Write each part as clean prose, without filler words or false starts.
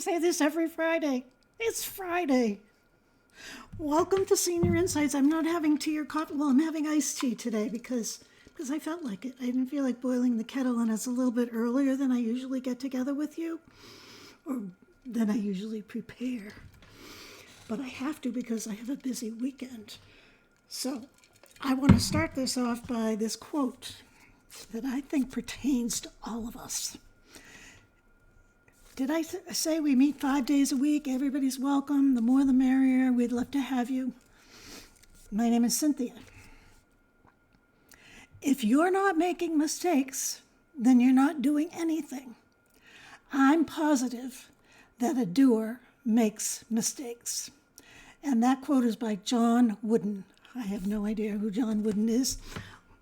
say this every Friday. It's Friday. Welcome to Senior Insights. I'm not having tea or coffee. Well, I'm having iced tea today because I felt like it. I didn't feel like boiling the kettle, and it's a little bit earlier than I usually get together with you, or than I usually prepare. But I have to because I have a busy weekend. So I want to start this off by this quote that I think pertains to all of us. Did I say we meet 5 days a week? Everybody's welcome. The more the merrier. We'd love to have you. My name is Cynthia. If you're not making mistakes, then you're not doing anything. I'm positive that a doer makes mistakes. And that quote is by John Wooden. I have no idea who John Wooden is,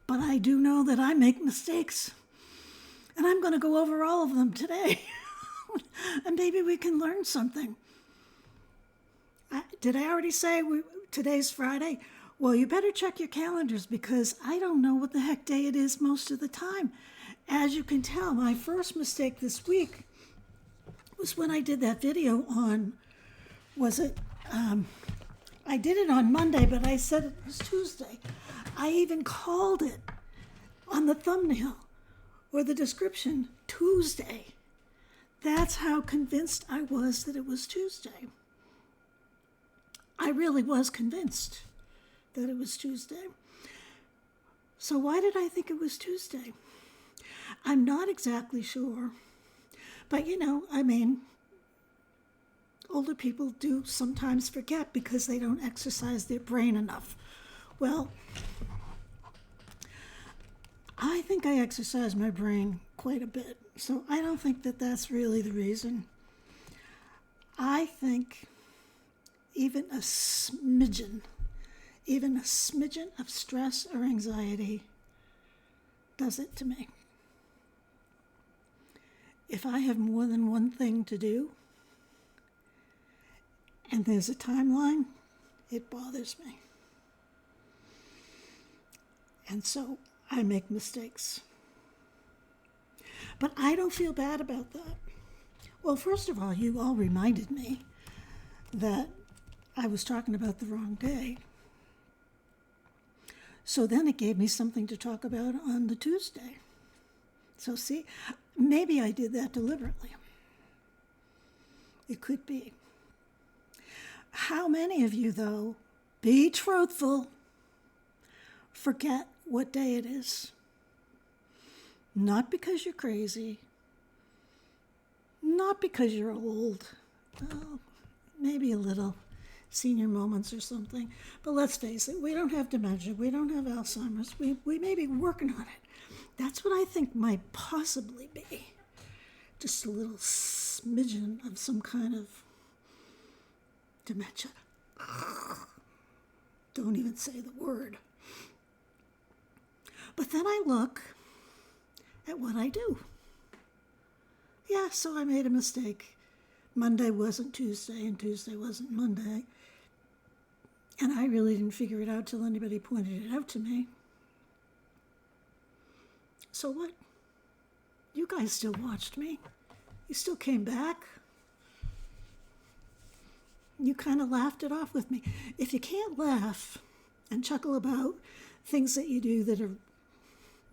but I do know that I make mistakes. And I'm going to go over all of them today. And maybe we can learn something. Did I already say today's Friday? Well, you better check your calendars because I don't know what the heck day it is most of the time. As you can tell, my first mistake this week was when I did that video on, I did it on Monday, but I said it was Tuesday. I even called it on the thumbnail or the description, Tuesday. That's how convinced I was that it was Tuesday. I really was convinced that it was Tuesday. So why did I think it was Tuesday? I'm not exactly sure. But older people do sometimes forget because they don't exercise their brain enough. Well, I think I exercise my brain quite a bit, so I don't think that that's really the reason. I think even a smidgen of stress or anxiety does it to me. If I have more than one thing to do, and there's a timeline, it bothers me. And so I make mistakes. But I don't feel bad about that. Well, first of all, you all reminded me that I was talking about the wrong day. So then it gave me something to talk about on the Tuesday. So see, maybe I did that deliberately. It could be. How many of you, though, be truthful, forget what day it is? Not because you're crazy, not because you're old, well, maybe a little senior moments or something. But let's face it, we don't have dementia, we don't have Alzheimer's, we may be working on it. That's what I think might possibly be. Just a little smidgen of some kind of dementia. Don't even say the word. But then I look at what I do. Yeah, so I made a mistake. Monday wasn't Tuesday, and Tuesday wasn't Monday. And I really didn't figure it out till anybody pointed it out to me. So what? You guys still watched me. You still came back. You kind of laughed it off with me. If you can't laugh and chuckle about things that you do that are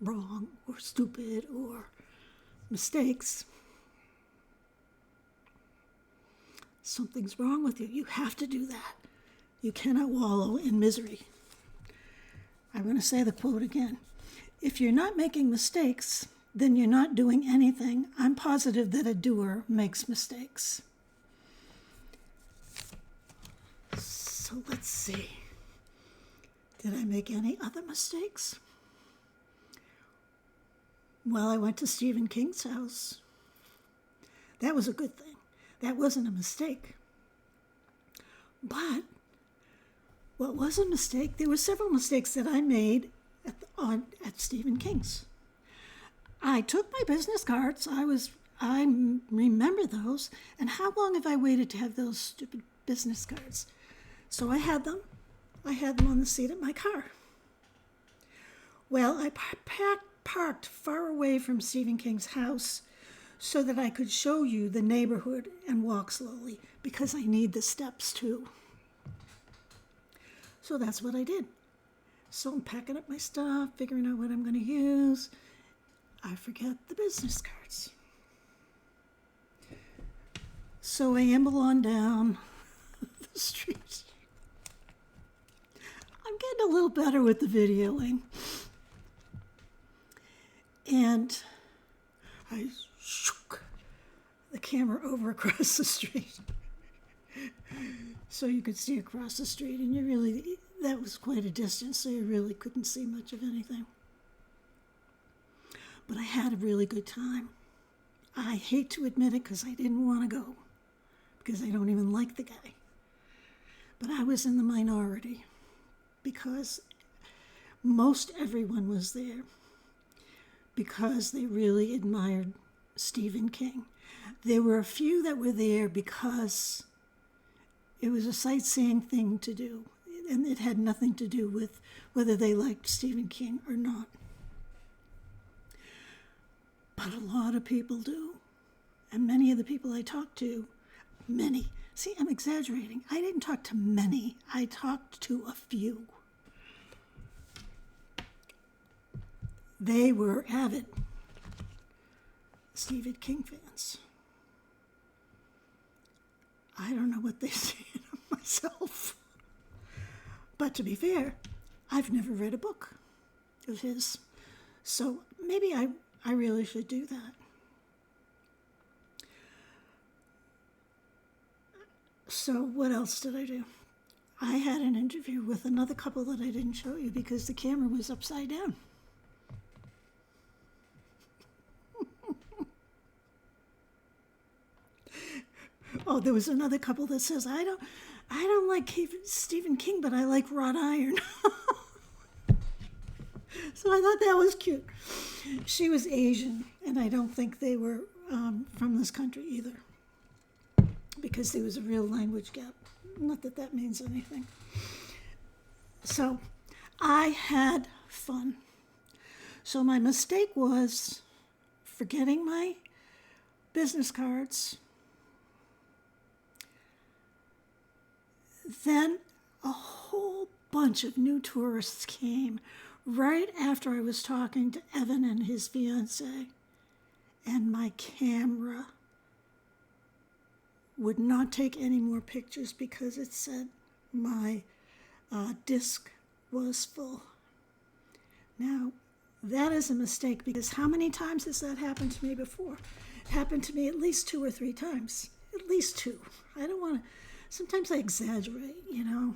wrong or stupid or mistakes, something's wrong with you. You have to do that. You cannot wallow in misery. I'm going to say the quote again. If you're not making mistakes, then you're not doing anything. I'm positive that a doer makes mistakes. So let's see. Did I make any other mistakes? Well, I went to Stephen King's house. That was a good thing. That wasn't a mistake. But what was a mistake? There were several mistakes that I made at Stephen King's. I took my business cards. I remember those. And how long have I waited to have those stupid business cards? So I had them. I had them on the seat of my car. Well, I parked far away from Stephen King's house so that I could show you the neighborhood and walk slowly, because I need the steps too. So that's what I did. So I'm packing up my stuff, figuring out what I'm going to use. I forget the business cards. So I amble on down the street. I'm getting a little better with the videoing. And I shook the camera over across the street. So you could see across the street, and that was quite a distance, so you really couldn't see much of anything. But I had a really good time. I hate to admit it because I didn't want to go, because I don't even like the guy. But I was in the minority because most everyone was there because they really admired Stephen King. There were a few that were there because it was a sightseeing thing to do, and it had nothing to do with whether they liked Stephen King or not. But a lot of people do. And many of the people I talked to, see, I'm exaggerating. I didn't talk to many. I talked to a few. They were avid Stephen King fans. I don't know what they say of myself. But to be fair, I've never read a book of his. So maybe I really should do that. So what else did I do? I had an interview with another couple that I didn't show you because the camera was upside down. Oh, there was another couple that says, I don't like Stephen King, but I like wrought iron. So I thought that was cute. She was Asian, and I don't think they were from this country either, because there was a real language gap. Not that that means anything. So I had fun. So my mistake was forgetting my business cards. Then a whole bunch of new tourists came right after I was talking to Evan and his fiance, and my camera would not take any more pictures because it said my disc was full. Now, that is a mistake, because how many times has that happened to me before? It happened to me at least 2 or 3 times. At least 2. I don't want to... Sometimes I exaggerate, you know.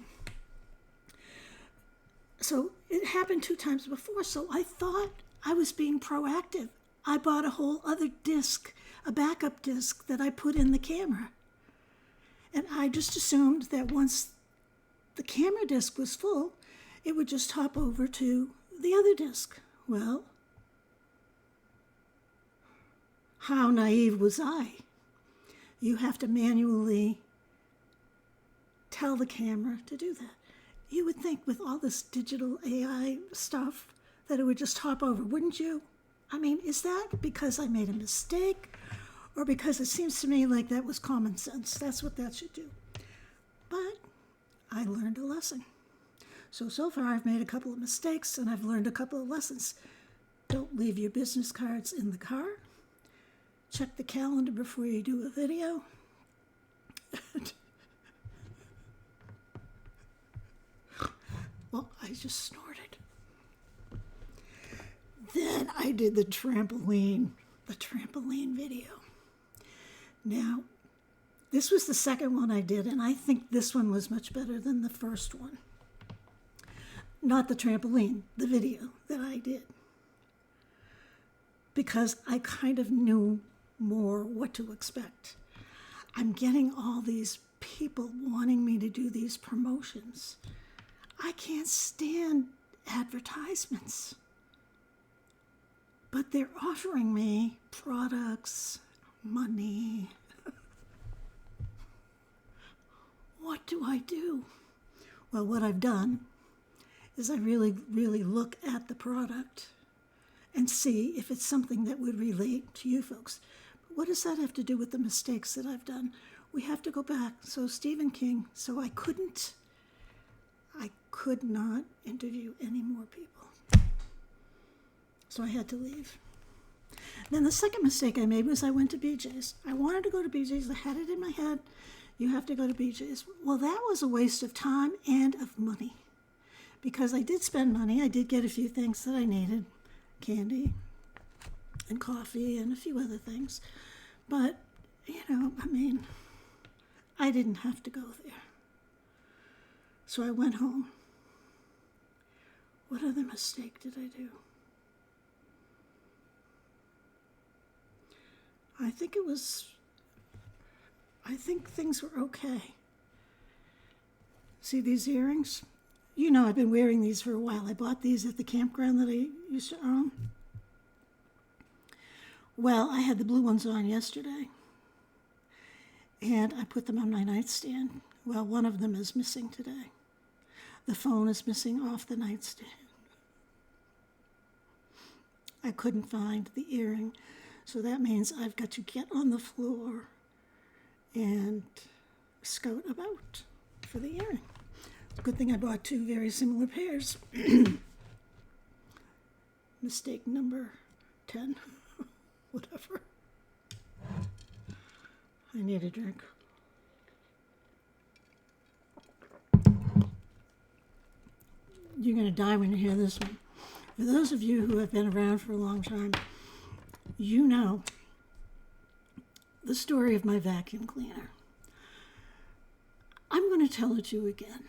So it happened 2 times before, so I thought I was being proactive. I bought a whole other disc, a backup disc that I put in the camera. And I just assumed that once the camera disc was full, it would just hop over to the other disc. Well, how naive was I? You have to manually tell the camera to do that. You would think with all this digital AI stuff that it would just hop over, wouldn't you? I mean, is that because I made a mistake, or because it seems to me like that was common sense? That's what that should do. But I learned a lesson. So far I've made a couple of mistakes, and I've learned a couple of lessons. Don't leave your business cards in the car. Check the calendar before you do a video. Well, I just snorted. Then I did the trampoline video. Now, this was the second one I did, and I think this one was much better than the first one. Not the trampoline, the video that I did. Because I kind of knew more what to expect. I'm getting all these people wanting me to do these promotions. I can't stand advertisements. But they're offering me products, money. What do I do? Well, what I've done is I really, really look at the product and see if it's something that would relate to you folks. what does that have to do with the mistakes that I've done? We have to go back. So Stephen King, so I could not interview any more people. So I had to leave. Then the second mistake I made was I went to BJ's. I wanted to go to BJ's. I had it in my head. You have to go to BJ's. Well, that was a waste of time and of money. Because I did spend money. I did get a few things that I needed. Candy and coffee and a few other things. But, I didn't have to go there. So I went home. What other mistake did I do? I think things were okay. See these earrings? I've been wearing these for a while. I bought these at the campground that I used to own. Well, I had the blue ones on yesterday. And I put them on my nightstand. Well, one of them is missing today. The phone is missing off the nightstand. I couldn't find the earring. So that means I've got to get on the floor and scout about for the earring. Good thing I bought two very similar pairs. Mistake number 10. Whatever. I need a drink. You're going to die when you hear this one. For those of you who have been around for a long time, you know the story of my vacuum cleaner. I'm going to tell it to you again.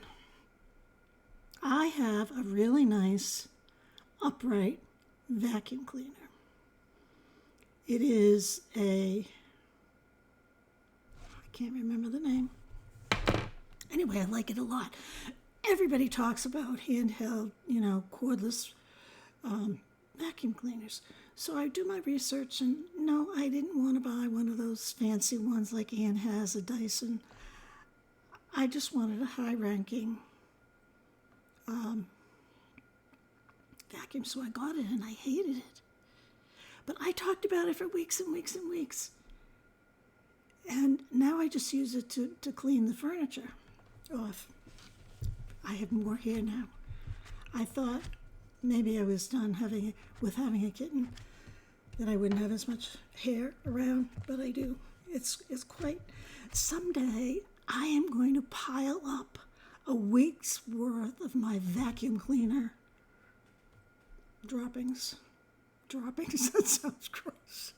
I have a really nice upright vacuum cleaner. It is I can't remember the name. Anyway, I like it a lot. Everybody talks about handheld, cordless vacuum cleaners. So I do my research, and no, I didn't want to buy one of those fancy ones like Ann has, a Dyson. I just wanted a high-ranking vacuum, so I got it, and I hated it. But I talked about it for weeks and weeks and weeks. And now I just use it to clean the furniture off. I have more hair now. I thought maybe I was done having a kitten, that I wouldn't have as much hair around, but I do. It's quite... Someday I am going to pile up a week's worth of my vacuum cleaner droppings. Droppings? That sounds gross.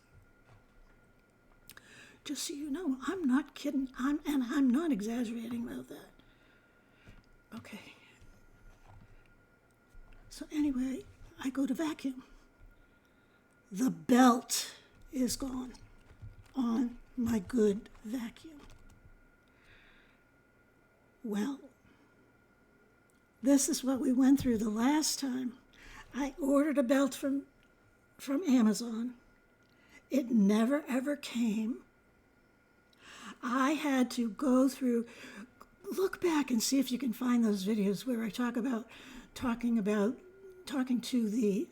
Just so you know, I'm not kidding. I'm not exaggerating about that. Okay. So anyway, I go to vacuum. The belt is gone on my good vacuum. Well, this is what we went through the last time. I ordered a belt from Amazon. It never, ever came. I had to go through, look back and see if you can find those videos where I talking to the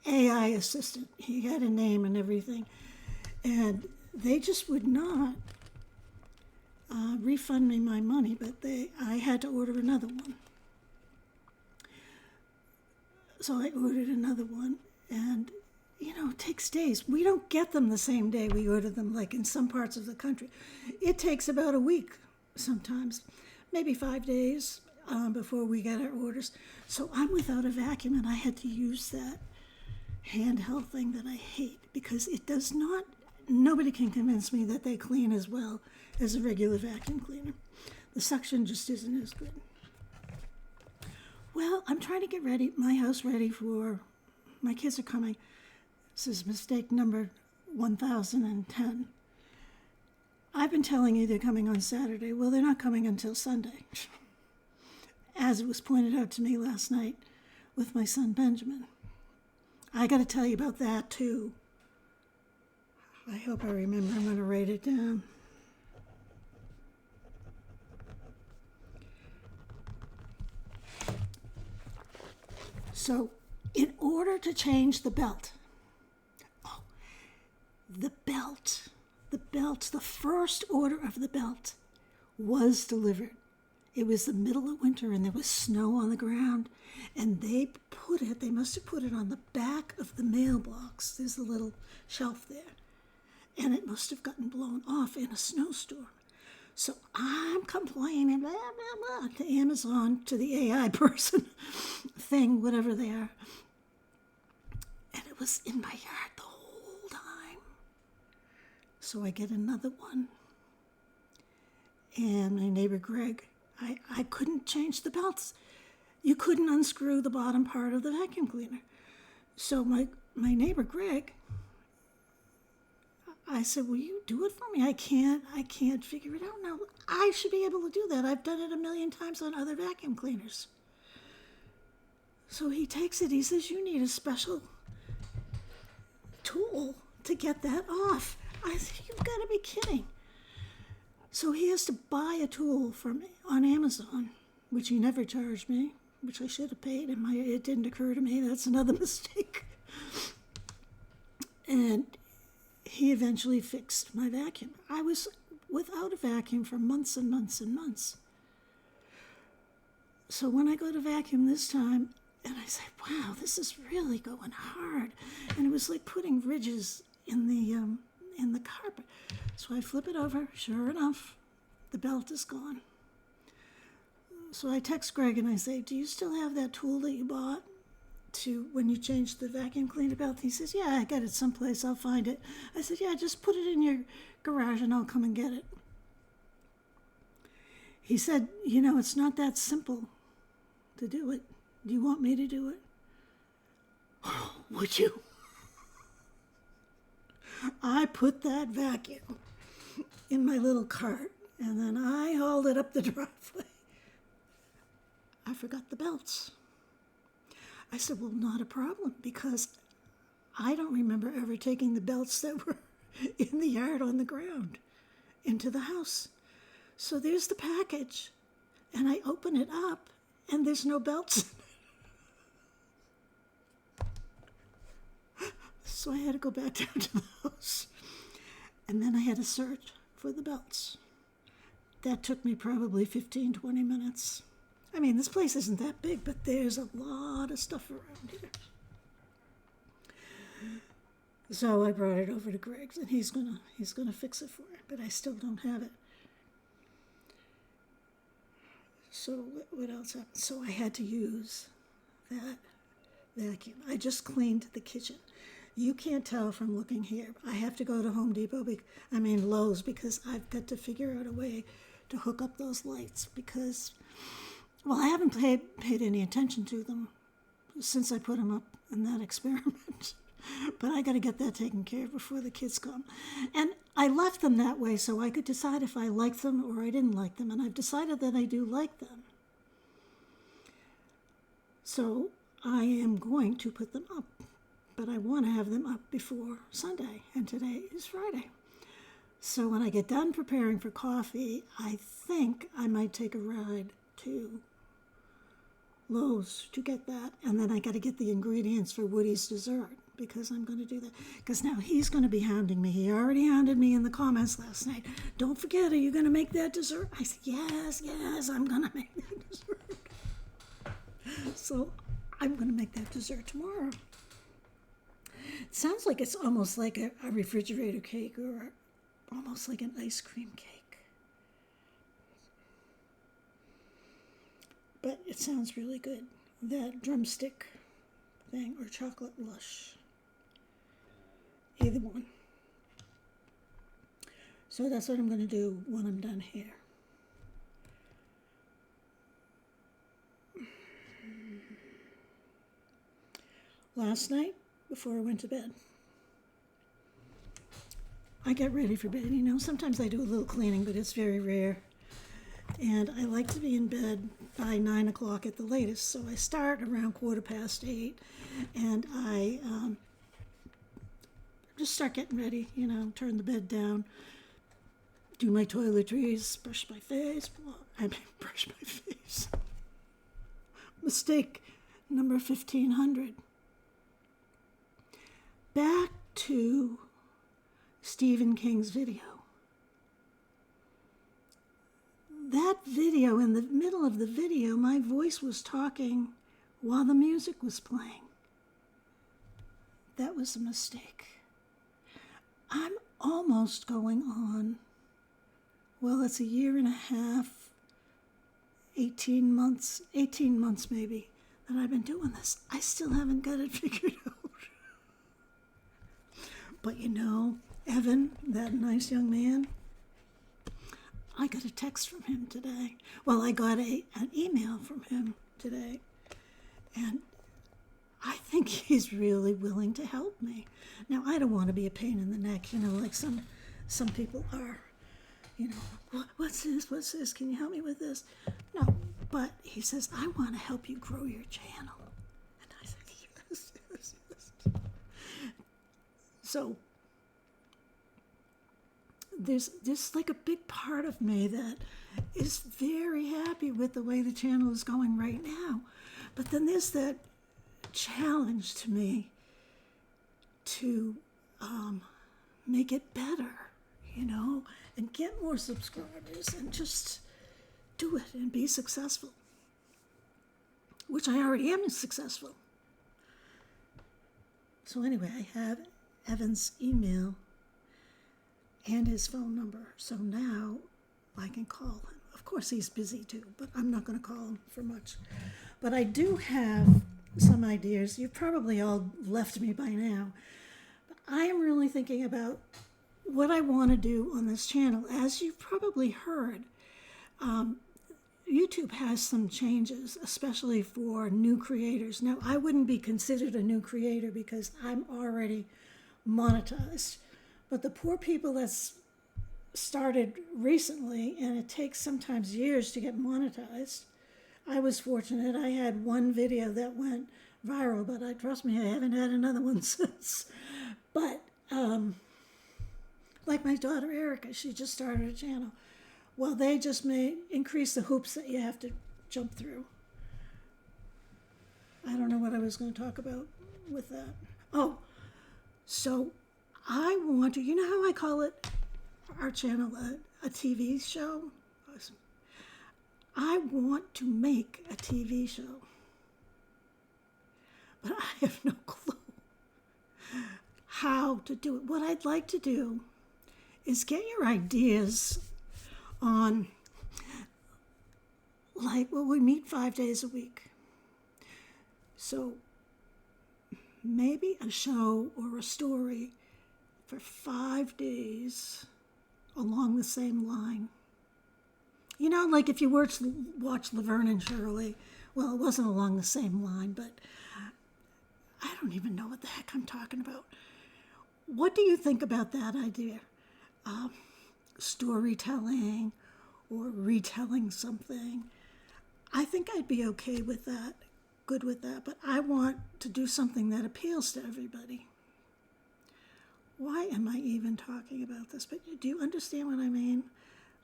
AI assistant. He had a name and everything. And they just would not refund me my money, but I had to order another one. So I ordered another one, and it takes days. We don't get them the same day we order them, like in some parts of the country. It takes about a week sometimes, maybe 5 days before we get our orders. So I'm without a vacuum, and I had to use that handheld thing that I hate, because it does not, nobody can convince me that they clean as well as a regular vacuum cleaner. The suction just isn't as good. Well, I'm trying to get my house ready for, my kids are coming. This is mistake number 1010. I've been telling you they're coming on Saturday. Well, they're not coming until Sunday, as it was pointed out to me last night with my son Benjamin. I got to tell you about that too. I hope I remember. I'm going to write it down. So, in order to change the belt, the belt belt, the first order of the belt, was delivered. It was the middle of winter and there was snow on the ground. And they must have put it on the back of the mailbox. There's a little shelf there. And it must have gotten blown off in a snowstorm. So I'm complaining, blah, blah, blah, to Amazon, to the AI person thing, whatever they are. And it was in my yard the whole time. So I get another one. And my neighbor Greg, I couldn't change the belts. You couldn't unscrew the bottom part of the vacuum cleaner. So my neighbor Greg, I said, will you do it for me? I can't figure it out now. I should be able to do that. I've done it a million times on other vacuum cleaners. So he takes it. He says, you need a special tool to get that off. I said, you've got to be kidding. So he has to buy a tool on Amazon, which he never charged me, which I should have paid. It didn't occur to me. That's another mistake. And he eventually fixed my vacuum. I was without a vacuum for months and months and months. So when I go to vacuum this time, and I say, wow, this is really going hard. And it was like putting ridges in the carpet. So I flip it over. Sure enough, the belt is gone. So I text Greg and I say, do you still have that tool that you bought when you changed the vacuum cleaner belt? He says, yeah, I got it someplace. I'll find it. I said, yeah, just put it in your garage and I'll come and get it. He said, it's not that simple to do it. Do you want me to do it? Oh, would you? I put that vacuum in my little cart and then I hauled it up the driveway. I forgot the belts. I said, well, not a problem, because I don't remember ever taking the belts that were in the yard on the ground into the house. So there's the package, and I open it up, and there's no belts. So I had to go back down to the house, and then I had to search for the belts. That took me probably 15, 20 minutes. I mean, this place isn't that big, but there's a lot of stuff around here. So I brought it over to Greg's, and he's gonna fix it for me, but I still don't have it. So what else happened? So I had to use that vacuum. I just cleaned the kitchen. You can't tell from looking here. I have to go to Home Depot, Lowe's, because I've got to figure out a way to hook up those lights because, well, I haven't paid any attention to them since I put them up in that experiment. But I got to get that taken care of before the kids come. And I left them that way so I could decide if I liked them or I didn't like them. And I've decided that I do like them. So I am going to put them up. But I want to have them up before Sunday. And today is Friday. So when I get done preparing for coffee, I think I might take a ride to Lowe's to get that. And then I got to get the ingredients for Woody's dessert, because I'm going to do that. Because now he's going to be hounding me. He already hounded me in the comments last night. Don't forget, are you going to make that dessert? I said, yes, I'm going to make that dessert. So I'm going to make that dessert tomorrow. It sounds like it's almost like a refrigerator cake or almost like an ice cream cake. But it sounds really good. That drumstick thing or chocolate lush. Either one. So that's what I'm going to do when I'm done here. Last night, before I went to bed, I get ready for bed. Sometimes I do a little cleaning, but it's very rare. And I like to be in bed by 9 o'clock at the latest. So I start around 8:15, and I just start getting ready, turn the bed down, do my toiletries, brush my face. Mistake number 1500. Back to Stephen King's video. that video, in the middle of the video, my voice was talking while the music was playing. That was a mistake. I'm almost going on, well, it's 1.5 years, 18 months maybe, that I've been doing this. I still haven't got it figured out. But you know, Evan, that nice young man, I got a text from him today. Well, I got an email from him today. And I think he's really willing to help me. Now, I don't want to be a pain in the neck, you know, like some people are. You know, what's this? Can you help me with this? No, but he says, I want to help you grow your channel. And I said, yes. So there's like a big part of me that is very happy with the way the channel is going right now. But then there's that challenge to me to make it better, you know, and get more subscribers and just do it and be successful, which I already am successful. So anyway, I have Evan's email and his phone number. So now I can call him. Of course, he's busy too, but I'm not going to call him for much. But I do have some ideas. You've probably all left me by now. But I am really thinking about what I want to do on this channel. As you've probably heard, YouTube has some changes, especially for new creators. Now, I wouldn't be considered a new creator because I'm already monetized. But the poor people that's started recently, and it takes sometimes years to get monetized. I was fortunate. I had one video that went viral, but trust me, I haven't had another one since. But like my daughter Erica, she just started a channel. Well, they just may increase the hoops that you have to jump through. I don't know what I was going to talk about with that. Oh, so I want to, you know how I call it, our channel, a TV show? I want to make a TV show, but I have no clue how to do it. What I'd like to do is get your ideas on, like, well, we meet 5 days a week. So maybe a show or a story for 5 days along the same line. You know, like if you watch Laverne and Shirley, well, it wasn't along the same line, but I don't even know what the heck I'm talking about. What do you think about that idea? Storytelling or retelling something. I think I'd be okay with that, good with that, but I want to do something that appeals to everybody. Why am I even talking about this? But do you understand what I mean?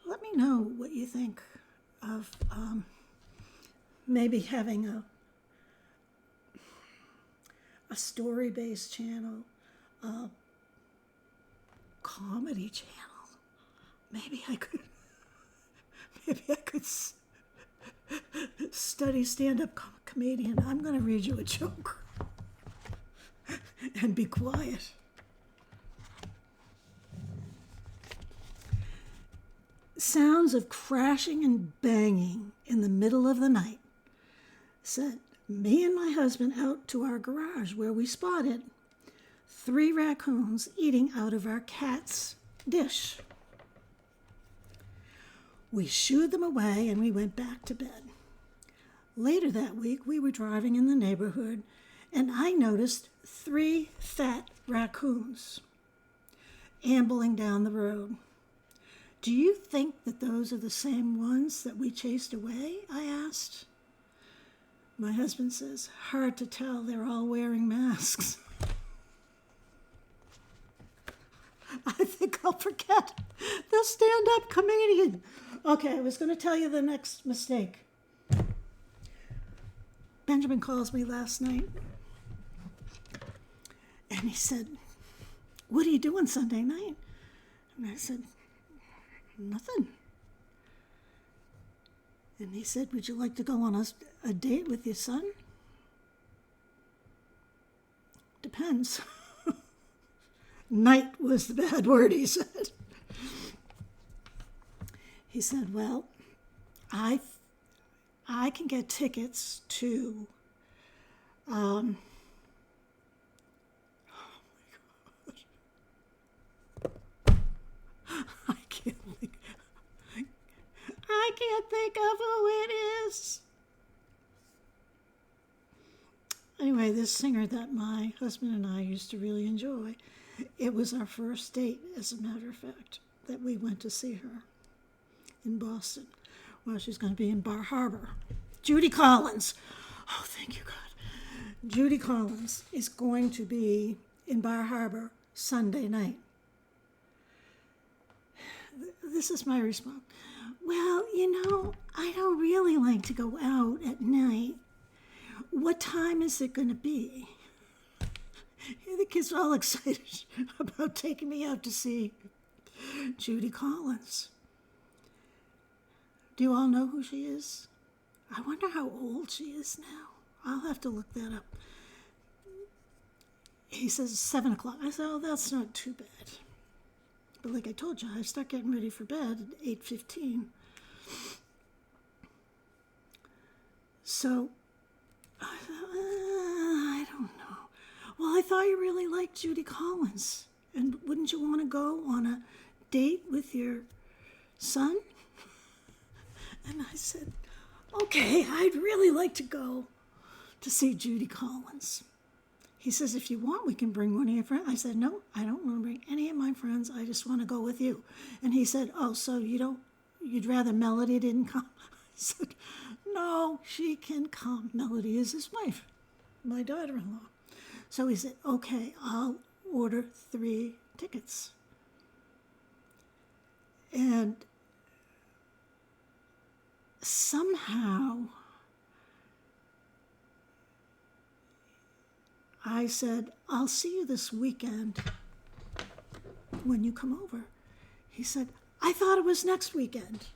Let me know what you think of maybe having a story-based channel, a comedy channel. Maybe I could study stand-up comedian. I'm going to read you a joke and be quiet. Sounds of crashing and banging in the middle of the night sent me and my husband out to our garage, where we spotted 3 raccoons eating out of our cat's dish. We shooed them away and we went back to bed. Later that week, we were driving in the neighborhood and I noticed 3 fat raccoons ambling down the road. Do you think that those are the same ones that we chased away? I asked. My husband says, hard to tell, they're all wearing masks. I think I'll forget the stand-up comedian. Okay, I was going to tell you the next mistake. Benjamin calls me last night, and he said, what are you doing Sunday night? And I said, nothing. And he said, would you like to go on a date with your son? Depends. Night was the bad word, he said. He said, well, I can get tickets to, oh my God. I can't think of who it is. Anyway, this singer that my husband and I used to really enjoy, it was our first date, as a matter of fact, that we went to see her in Boston. Well, she's going to be in Bar Harbor. Judy Collins. Oh, thank you, God. Judy Collins is going to be in Bar Harbor Sunday night. This is my response. Well, I don't really like to go out at night. What time is it going to be? The kids are all excited about taking me out to see Judy Collins. Do you all know who she is? I wonder how old she is now. I'll have to look that up. He says 7 o'clock. I said, oh, that's not too bad. But like I told you, I start getting ready for bed at 8:15. So, I don't know. Well, I thought you really liked Judy Collins. And wouldn't you want to go on a date with your son? And I said, okay, I'd really like to go to see Judy Collins. He says, if you want, we can bring one of your friends. I said, no, I don't want to bring any of my friends. I just want to go with you. And he said, oh, so you'd rather Melody didn't come? I said, no, she can come. Melody is his wife, my daughter-in-law. So he said, okay, I'll order 3 tickets. And somehow I said, I'll see you this weekend when you come over. He said, I thought it was next weekend.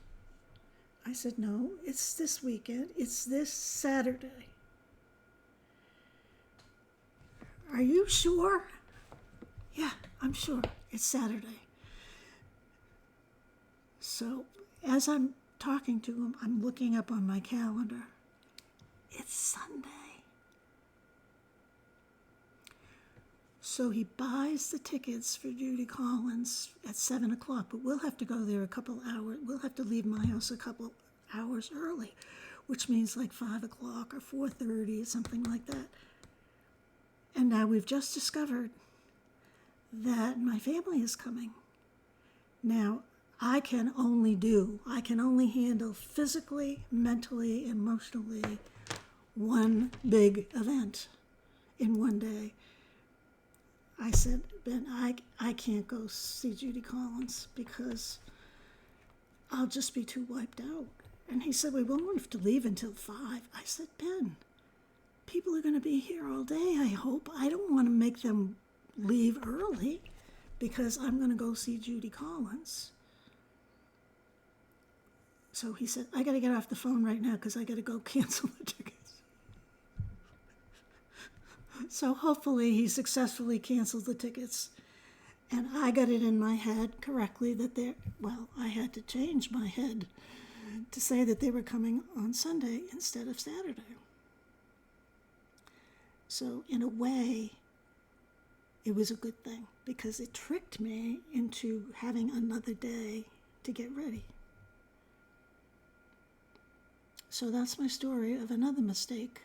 I said, no, it's this weekend. It's this Saturday. Are you sure? Yeah, I'm sure. It's Saturday. So as I'm talking to him, I'm looking up on my calendar. It's Sunday. So he buys the tickets for Judy Collins at 7 o'clock, but we'll have to go there a couple hours. We'll have to leave my house a couple hours early, which means like 5 o'clock or 4:30 or something like that. And now we've just discovered that my family is coming. Now, I can only handle physically, mentally, emotionally one big event in one day. I said, Ben, I can't go see Judy Collins because I'll just be too wiped out. And he said, we won't have to leave until 5. I said, Ben, people are going to be here all day, I hope. I don't want to make them leave early because I'm going to go see Judy Collins. So he said, I got to get off the phone right now because I got to go cancel the tickets. So hopefully he successfully canceled the tickets. And I got it in my head correctly that I had to change my head to say that they were coming on Sunday instead of Saturday. So in a way, it was a good thing because it tricked me into having another day to get ready. So that's my story of another mistake.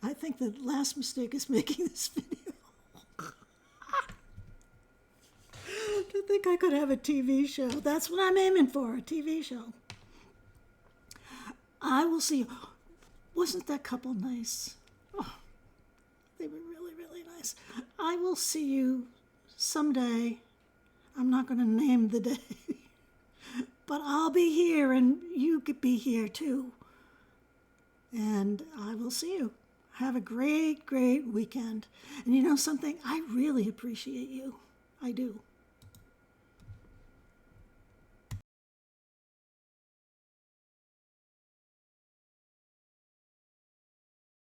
I think the last mistake is making this video. To think I could have a TV show. That's what I'm aiming for, a TV show. I will see you. Wasn't that couple nice? Oh, they were really, really nice. I will see you someday. I'm not going to name the day. But I'll be here and you could be here too. And I will see you. Have a great, great weekend. And you know something? I really appreciate you. I do.